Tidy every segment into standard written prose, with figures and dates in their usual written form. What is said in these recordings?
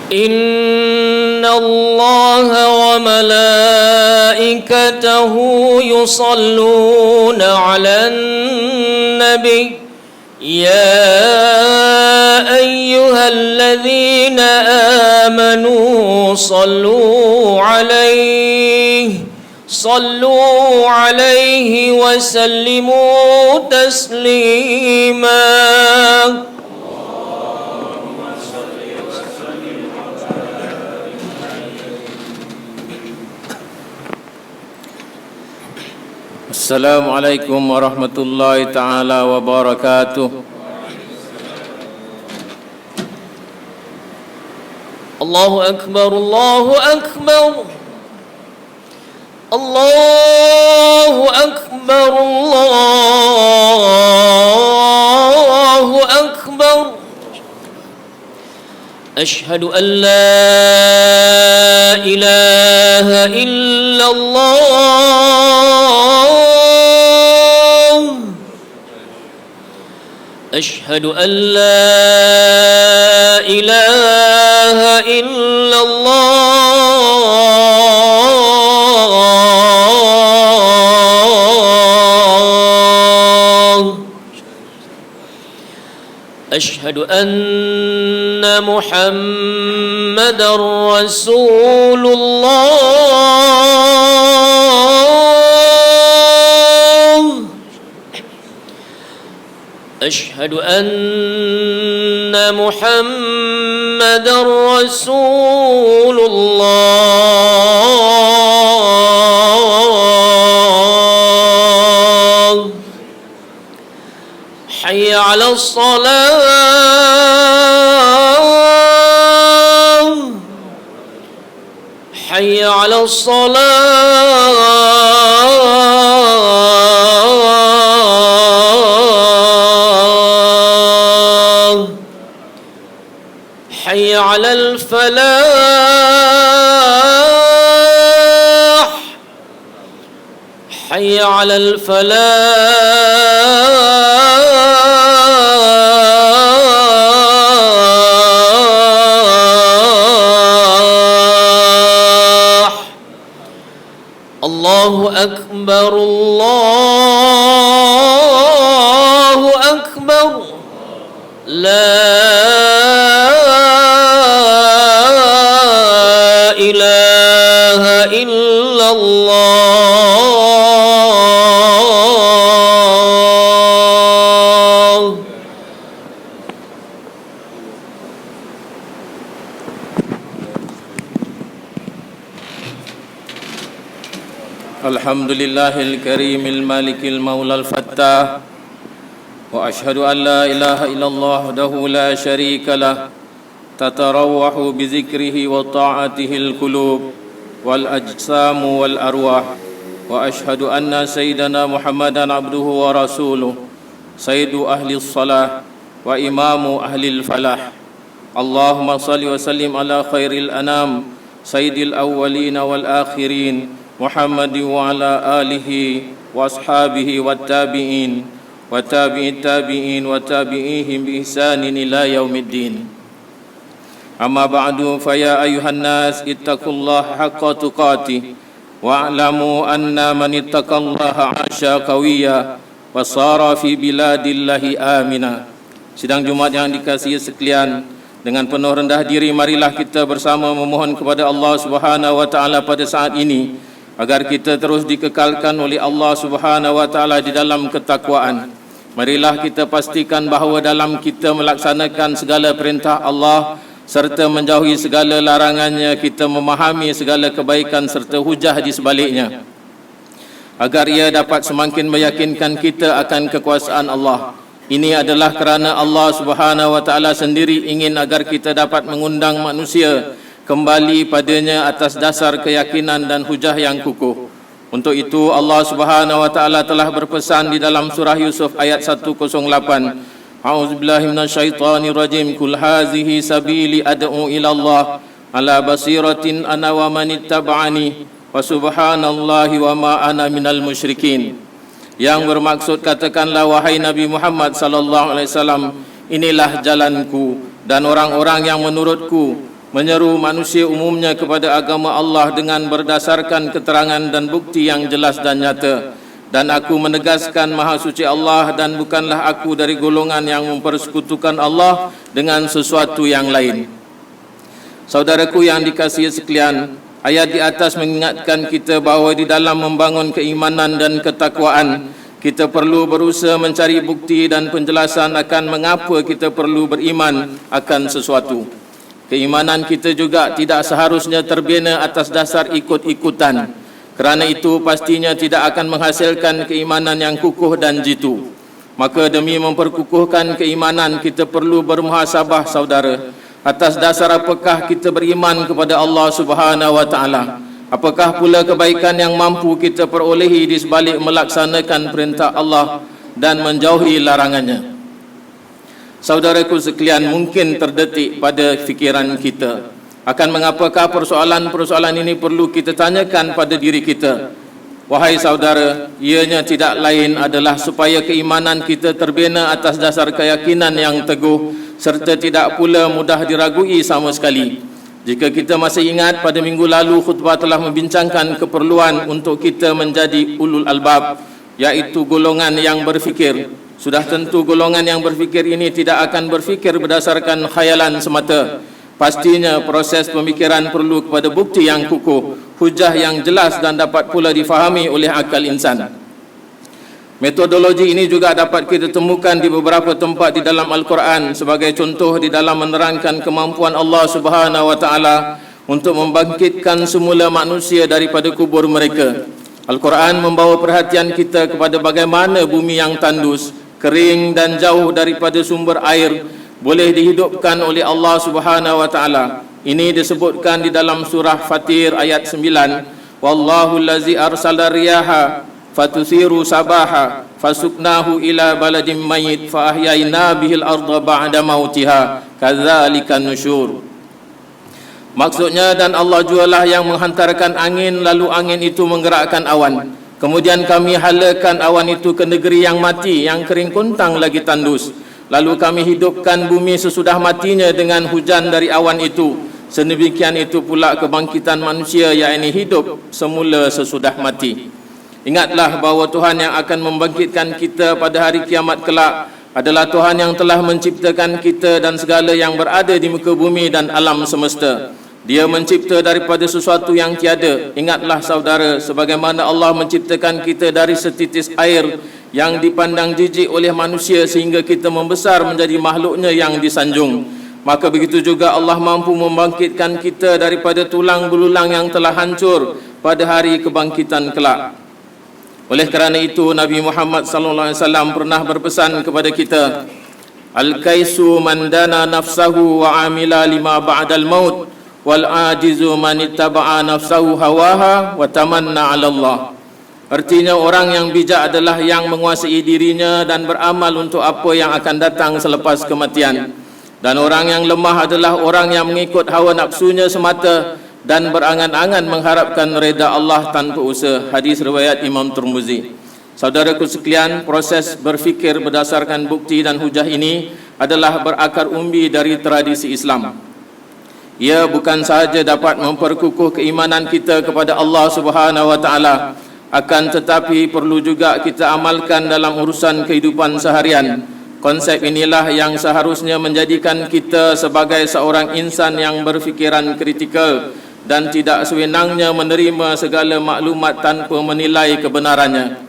إن الله وملائكته يصلون على النبي يا أيها الذين آمنوا صلوا عليه وسلموا تسليما. Assalamualaikum warahmatullahi ta'ala wabarakatuh. Allahu Akbar, Allahu Akbar, Allahu Akbar, Allahu Akbar. Ashhadu an la ilaha illallah. Ashhadu an la ilaha illallah. Ashhadu anna Muhammadar Rasulullah. أشهد أن محمدًا رسول الله. حي على الصلاة، حي على الصلاة. حي على الفلاح، حي على الفلاح. الله أكبر، الله أكبر. لا إله إلا الله. Alhamdulillahil karimil malikil maulal fattah. Wa ashhadu an la ilaha illallah wahdahu la syarika lah. Tatarawwahu bizikrihi wa ta'atihil qulub wal ajsamu wal arwah. Wa ashhadu anna sayyidana Muhammadan abduhu wa rasuluh, sayyidu ahli salah wa imamu ahli falah. Allahumma salli wa sallim ala khairil anam, sayyidil awwalin wal akhirin, Muhammad wa ala alihi wa ashabihi wa tabi'in wa tabi'it tabi'in wa tabi'ihim bi ihsanin ila yaumiddin. Amma ba'du, faya ayuhan nas ittaqullaha haqqa tuqatih wa'lamu anna man ittaqallaha 'asha qawiyya wa sara fi biladillahi amina. Sidang Jumat yang dikasihi sekalian, dengan penuh rendah diri marilah kita bersama memohon kepada Allah Subhanahu wa taala pada saat ini agar kita terus dikekalkan oleh Allah Subhanahu wa taala di dalam ketakwaan. Marilah kita pastikan bahawa dalam kita melaksanakan segala perintah Allah serta menjauhi segala larangannya, kita memahami segala kebaikan serta hujah di sebaliknya, agar ia dapat semakin meyakinkan kita akan kekuasaan Allah. Ini adalah kerana Allah Subhanahu wa taala sendiri ingin agar kita dapat mengundang manusia kembali padanya atas dasar keyakinan dan hujah yang kukuh. Untuk itu Allah Subhanahu wa taala telah berpesan di dalam surah Yusuf ayat 108, A'udzubillahi minasyaitonir rajim. Kul hazihi sabili ad'u ila Allah ala basiratin ana wa man ittaba'ani wa subhanallahi wa ma ana minal musyrikin. Yang bermaksud, katakanlah wahai Nabi Muhammad sallallahu alaihi wasallam, inilah jalanku dan orang-orang yang menurutku menyeru manusia umumnya kepada agama Allah dengan berdasarkan keterangan dan bukti yang jelas dan nyata. Dan aku menegaskan Maha Suci Allah dan bukanlah aku dari golongan yang mempersekutukan Allah dengan sesuatu yang lain. Saudaraku yang dikasihi sekalian, ayat di atas mengingatkan kita bahawa di dalam membangun keimanan dan ketakwaan, kita perlu berusaha mencari bukti dan penjelasan akan mengapa kita perlu beriman akan sesuatu. Keimanan kita juga tidak seharusnya terbina atas dasar ikut-ikutan. Kerana itu pastinya tidak akan menghasilkan keimanan yang kukuh dan jitu. Maka demi memperkukuhkan keimanan, kita perlu bermuhasabah saudara. Atas dasar apakah kita beriman kepada Allah Subhanahu wa taala? Apakah pula kebaikan yang mampu kita perolehi di sebalik melaksanakan perintah Allah dan menjauhi larangannya? Saudaraku sekalian, mungkin terdetik pada fikiran kita, akan mengapakah persoalan-persoalan ini perlu kita tanyakan pada diri kita. Wahai saudara, ianya tidak lain adalah supaya keimanan kita terbina atas dasar keyakinan yang teguh serta tidak pula mudah diragui sama sekali. Jika kita masih ingat, pada minggu lalu khutbah telah membincangkan keperluan untuk kita menjadi ulul albab, iaitu golongan yang berfikir. Sudah tentu golongan yang berfikir ini tidak akan berfikir berdasarkan khayalan semata. Pastinya proses pemikiran perlu kepada bukti yang kukuh, hujah yang jelas dan dapat pula difahami oleh akal insan. Metodologi ini juga dapat kita temukan di beberapa tempat di dalam Al-Quran, sebagai contoh di dalam menerangkan kemampuan Allah Subhanahu wa taala untuk membangkitkan semula manusia daripada kubur mereka. Al-Quran membawa perhatian kita kepada bagaimana bumi yang tandus, kering dan jauh daripada sumber air boleh dihidupkan oleh Allah Subhanahu wa taala. Ini disebutkan di dalam surah Fatir ayat 9. Wallahu allazi arsala riyaha fatusiru sabaha fasuknahu ila baladin mayyit fa ahyayna bihil arda ba'da mautiha kadzalikan nusyur. Maksudnya, dan Allah jualah yang menghantarkan angin, lalu angin itu menggerakkan awan. Kemudian kami halakan awan itu ke negeri yang mati, yang kering kuntang lagi tandus. Lalu kami hidupkan bumi sesudah matinya dengan hujan dari awan itu. Sedemikian itu pula kebangkitan manusia, yakni hidup semula sesudah mati. Ingatlah bahawa Tuhan yang akan membangkitkan kita pada hari kiamat kelak adalah Tuhan yang telah menciptakan kita dan segala yang berada di muka bumi dan alam semesta. Dia mencipta daripada sesuatu yang tiada. Ingatlah saudara, sebagaimana Allah menciptakan kita dari setitis air yang dipandang jijik oleh manusia sehingga kita membesar menjadi makhluknya yang disanjung. Maka begitu juga Allah mampu membangkitkan kita daripada tulang belulang yang telah hancur pada hari kebangkitan kelak. Oleh kerana itu Nabi Muhammad sallallahu alaihi wasallam pernah berpesan kepada kita, al-kaisu man dana nafsahu wa amila lima ba'dal maut wal ajizu man ittaba'a nafsahu hawaha wa tamanna 'ala Allah. Artinya, orang yang bijak adalah yang menguasai dirinya dan beramal untuk apa yang akan datang selepas kematian. Dan orang yang lemah adalah orang yang mengikut hawa nafsunya semata dan berangan-angan mengharapkan reda Allah tanpa usaha. Hadis riwayat Imam Tirmizi. Saudaraku sekalian, proses berfikir berdasarkan bukti dan hujah ini adalah berakar umbi dari tradisi Islam. Ia bukan sahaja dapat memperkukuh keimanan kita kepada Allah Subhanahu wa taala, akan tetapi perlu juga kita amalkan dalam urusan kehidupan seharian. Konsep inilah yang seharusnya menjadikan kita sebagai seorang insan yang berfikiran kritikal dan tidak sewenangnya menerima segala maklumat tanpa menilai kebenarannya,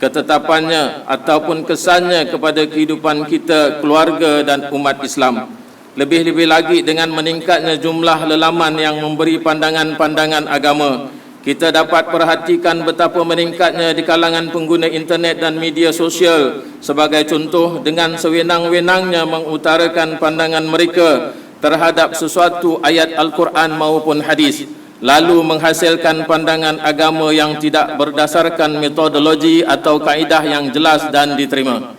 ketetapannya ataupun kesannya kepada kehidupan kita, keluarga dan umat Islam. Lebih-lebih lagi dengan meningkatnya jumlah lelaman yang memberi pandangan-pandangan agama, kita dapat perhatikan betapa meningkatnya di kalangan pengguna internet dan media sosial. Sebagai contoh, dengan sewenang-wenangnya mengutarakan pandangan mereka terhadap sesuatu ayat Al-Quran maupun hadis, lalu menghasilkan pandangan agama yang tidak berdasarkan metodologi atau kaedah yang jelas dan diterima.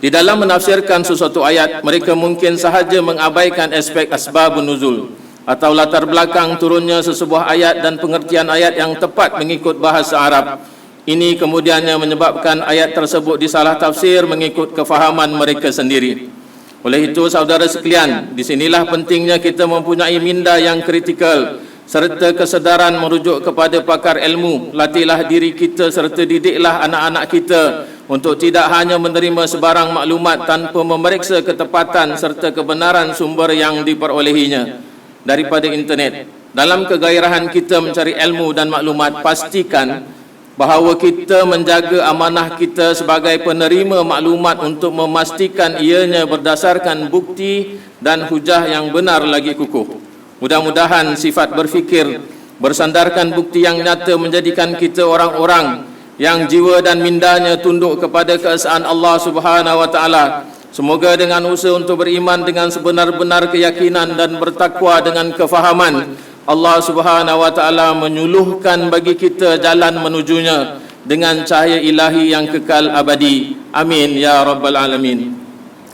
Di dalam menafsirkan sesuatu ayat, mereka mungkin sahaja mengabaikan aspek asbabun nuzul atau latar belakang turunnya sesebuah ayat dan pengertian ayat yang tepat mengikut bahasa Arab. Ini kemudiannya menyebabkan ayat tersebut disalah tafsir mengikut kefahaman mereka sendiri. Oleh itu saudara sekalian, di sinilah pentingnya kita mempunyai minda yang kritikal serta kesedaran merujuk kepada pakar ilmu. Latihlah diri kita serta didiklah anak-anak kita untuk tidak hanya menerima sebarang maklumat tanpa memeriksa ketepatan serta kebenaran sumber yang diperolehinya daripada internet. Dalam kegairahan kita mencari ilmu dan maklumat, pastikan bahawa kita menjaga amanah kita sebagai penerima maklumat untuk memastikan ianya berdasarkan bukti dan hujah yang benar lagi kukuh. Mudah-mudahan sifat berfikir bersandarkan bukti yang nyata menjadikan kita orang-orang yang jiwa dan mindanya tunduk kepada keesaan Allah Subhanahu wa taala. Semoga dengan usaha untuk beriman dengan sebenar-benar keyakinan dan bertakwa dengan kefahaman, Allah Subhanahu wa taala menyuluhkan bagi kita jalan menujunya dengan cahaya ilahi yang kekal abadi. Amin ya rabbal alamin.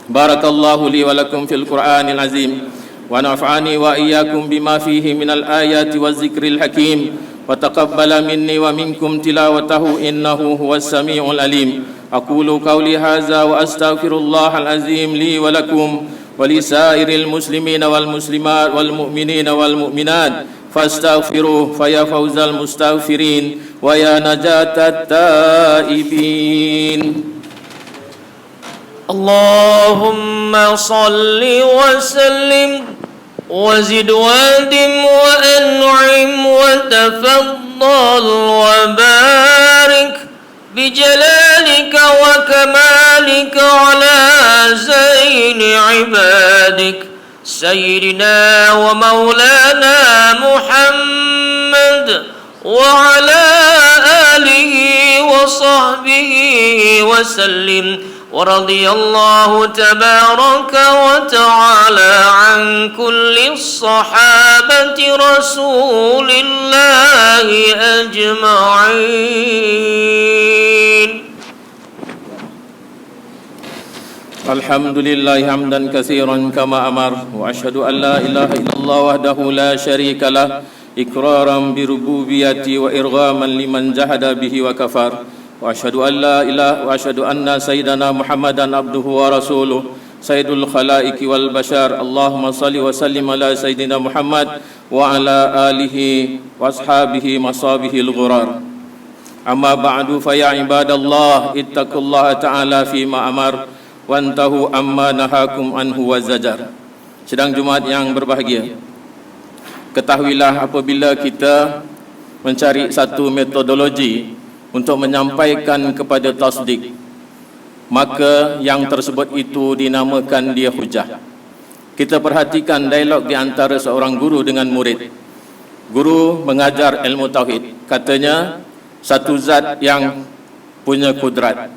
Barakallahu li wa lakum fil Qur'anil azim wa nafa'ani wa iyyakum bima fihi minal ayati waz zikril hakim wa taqabbala minni wa minkum tilawatahu innahu huwas samiul alim. Aqulu qawli hadza wa astaghfirullahal azim li wa lakum ولسائر المسلمين والمسلمات والمؤمنين والمؤمنات فاستغفروه فيا فوز المستغفرين ويا نجاة التائبين. اللهم صل وسلم وزد وادم وأنعم وتفضل وبارك بجلالك وكمالك على زين عبادك سيدنا ومولانا محمد وعلى آله وصحبه وسلم. ورضي الله تبارك وتعالى عن كل الصحابة رسول الله أجمعين. الحمد لله حمدا كثيرا كما أمر وأشهد أن لا إله إلا الله وحده لا شريك له إقرارا بربوبيته وإرغاما لمن جحد به وكفر وأشهد أن لا إله وأشهد أن سيدنا محمدا عبده ورسوله سيد الخلائق والبشر. اللهم صل وسلم على سيدنا محمد وعلى آله وأصحابه مصابه الغرار. أما بعد فيا عباد الله اتقوا الله تعالى فيما أمر wantahu amma nahakum anhu wazajar. Sedang Jumaat yang berbahagia, ketahuilah apabila kita mencari satu metodologi untuk menyampaikan kepada tasdik, maka yang tersebut itu dinamakan dia hujah. Kita perhatikan dialog di antara seorang guru dengan murid. Guru mengajar ilmu tauhid, katanya satu zat yang punya kudrat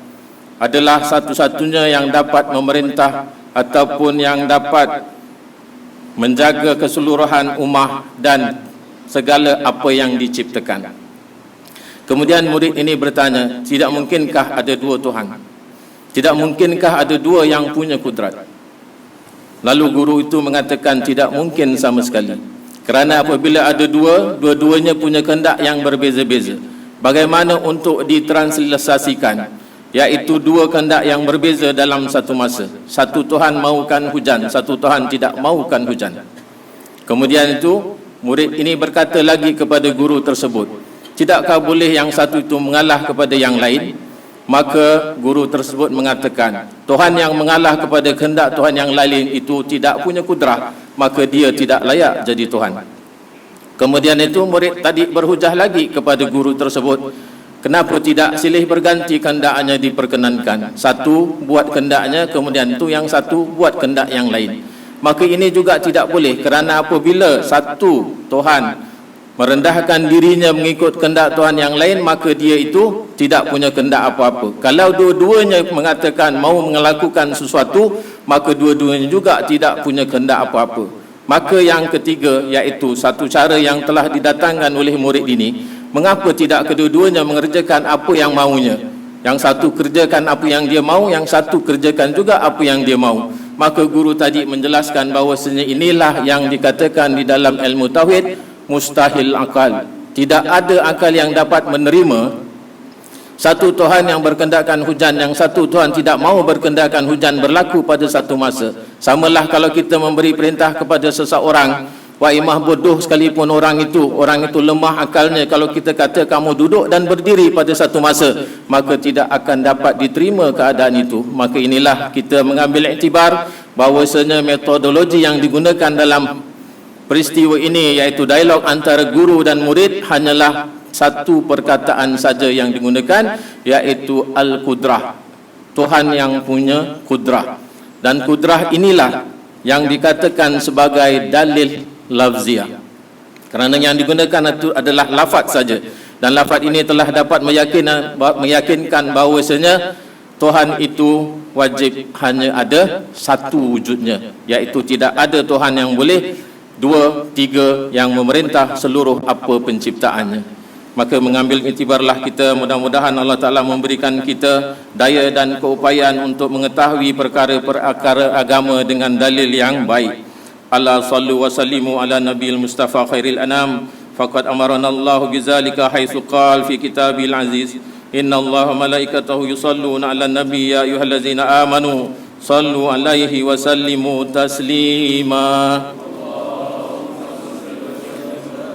adalah satu-satunya yang dapat memerintah ataupun yang dapat menjaga keseluruhan ummah dan segala apa yang diciptakan. Kemudian murid ini bertanya, tidak mungkinkah ada dua Tuhan? Tidak mungkinkah ada dua yang punya kudrat? Lalu guru itu mengatakan tidak mungkin sama sekali. Kerana apabila ada dua, dua-duanya punya kehendak yang berbeza-beza. Bagaimana untuk ditranslasikan? Iaitu dua kehendak yang berbeza dalam satu masa. Satu Tuhan mahukan hujan, satu Tuhan tidak mahukan hujan. Kemudian itu murid ini berkata lagi kepada guru tersebut, tidakkah boleh yang satu itu mengalah kepada yang lain? Maka guru tersebut mengatakan, Tuhan yang mengalah kepada kehendak Tuhan yang lain itu tidak punya kudrah, maka dia tidak layak jadi Tuhan. Kemudian itu murid tadi berhujah lagi kepada guru tersebut, kenapa tidak silih berganti kehendaknya diperkenankan? Satu buat kehendaknya, kemudian itu yang satu buat kehendak yang lain. Maka ini juga tidak boleh, kerana apabila satu Tuhan merendahkan dirinya mengikut kehendak Tuhan yang lain, maka dia itu tidak punya kehendak apa-apa. Kalau dua-duanya mengatakan mahu melakukan sesuatu, maka dua-duanya juga tidak punya kehendak apa-apa. Maka yang ketiga, iaitu satu cara yang telah didatangkan oleh murid ini, mengapa tidak kedua-duanya mengerjakan apa yang maunya? Yang satu kerjakan apa yang dia mahu, yang satu kerjakan juga apa yang dia mahu. Maka guru tadi menjelaskan bahawasanya inilah yang dikatakan di dalam ilmu tauhid mustahil akal. Tidak ada akal yang dapat menerima Satu Tuhan yang berkehendakkan hujan, yang satu Tuhan tidak mahu berkehendakkan hujan berlaku pada satu masa. Samalah kalau kita memberi perintah kepada seseorang, wa imah bodoh sekalipun orang itu lemah akalnya, kalau kita kata kamu duduk dan berdiri pada satu masa, maka tidak akan dapat diterima keadaan itu. Maka inilah kita mengambil iktibar bahawasanya metodologi yang digunakan dalam peristiwa ini, iaitu dialog antara guru dan murid, hanyalah satu perkataan saja yang digunakan, iaitu al-qudrah, Tuhan yang punya kudrah. Dan kudrah inilah yang dikatakan sebagai dalil lafziah, kerana yang digunakan itu adalah lafaz saja, dan lafaz ini telah dapat meyakinkan bahawasanya Tuhan itu wajib hanya ada satu wujudnya, iaitu tidak ada Tuhan yang boleh dua, tiga yang memerintah seluruh apa penciptaannya. Maka mengambil iktibarlah kita, mudah-mudahan Allah Ta'ala memberikan kita daya dan keupayaan untuk mengetahui perkara-perkara agama dengan dalil yang baik. Ala sallu wa sallimu ala nabiyil mustafa khairil anam, faqad amarana Allah bizalika haitsu qala fi kitabil aziz, inna Allah malaikatahu yusalluna ala nabiy ya ayyuhallazina amanu sallu alaihi wa sallimu taslima.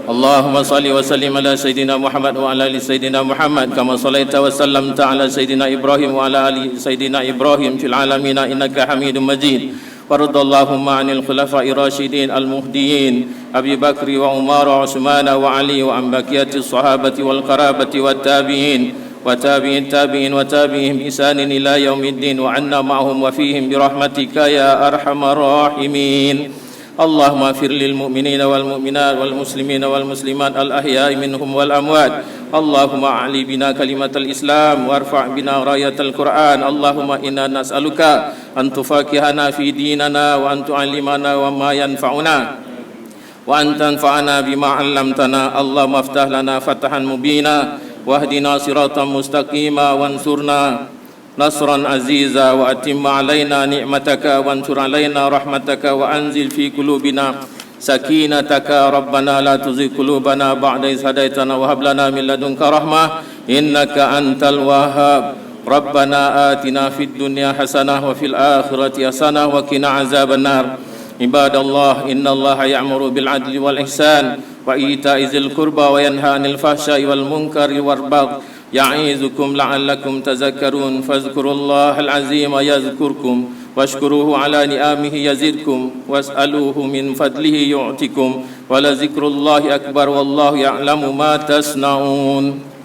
Allahumma salli wa sallim ala Sayyidina Muhammad wa ala ali Sayyidina Muhammad kama sallaita wa sallamta ala Sayyidina Ibrahim wa ala ali Sayyidina Ibrahim fil alamina innaka Hamidum Majid. Waradallahumma anil khulafai rasyidin al-muhdiyin Abi Bakri wa Umar wa Utsman wa Ali wa an baqiyati sahabati wal qarabati wat tabi'in wa tabi'in tabi'in wa tabi'ihim bi ihsanin ila yaumiddin wa anna ma'hum wa fihim bi rahmatika ya arhamar rahimin. Allahumma fir lil mu'minina wal mu'minat wal muslimina wal muslimat al ahya'i minhum wal amwat. Allahumma a'li bina kalimatal Islam warfa' bina rayatal Qur'an. Allahumma inna nas'aluka an tufaqihana fi dinana wa an tu'allimana wa ma yanfa'una wa an tanfa'ana bima 'allamtana. Allahumma aftah lana fatahan mubina wahdina siratan mustaqima wansurna nasran aziza wa atimma alaina ni'mataka wansur alaina rahmataka wa anzil fi qulubina sakinataka rabbana la tuzigh qulubana ba'da idh hadaitana wa hab lana min ladunka rahmah innaka antal wahhab. Rabbana atina fid dunya hasanah wa fil akhirati hasanah wa qina azabannar. Ibadallah, innallaha ya'muru bil adli wal ihsan wa ita'i dzil qurba wa yanha 'anil fahsya'i wal munkari wal baghi ya'izukum la'allakum tazakkarun. Fadhkurullahal azima yadhkurkum washkuruhu ala ni'amihi yazidkum was'aluhu min fadlihi yu'tikum wa la zikrullahi akbar wallahu ya'lamu ma tasna'un.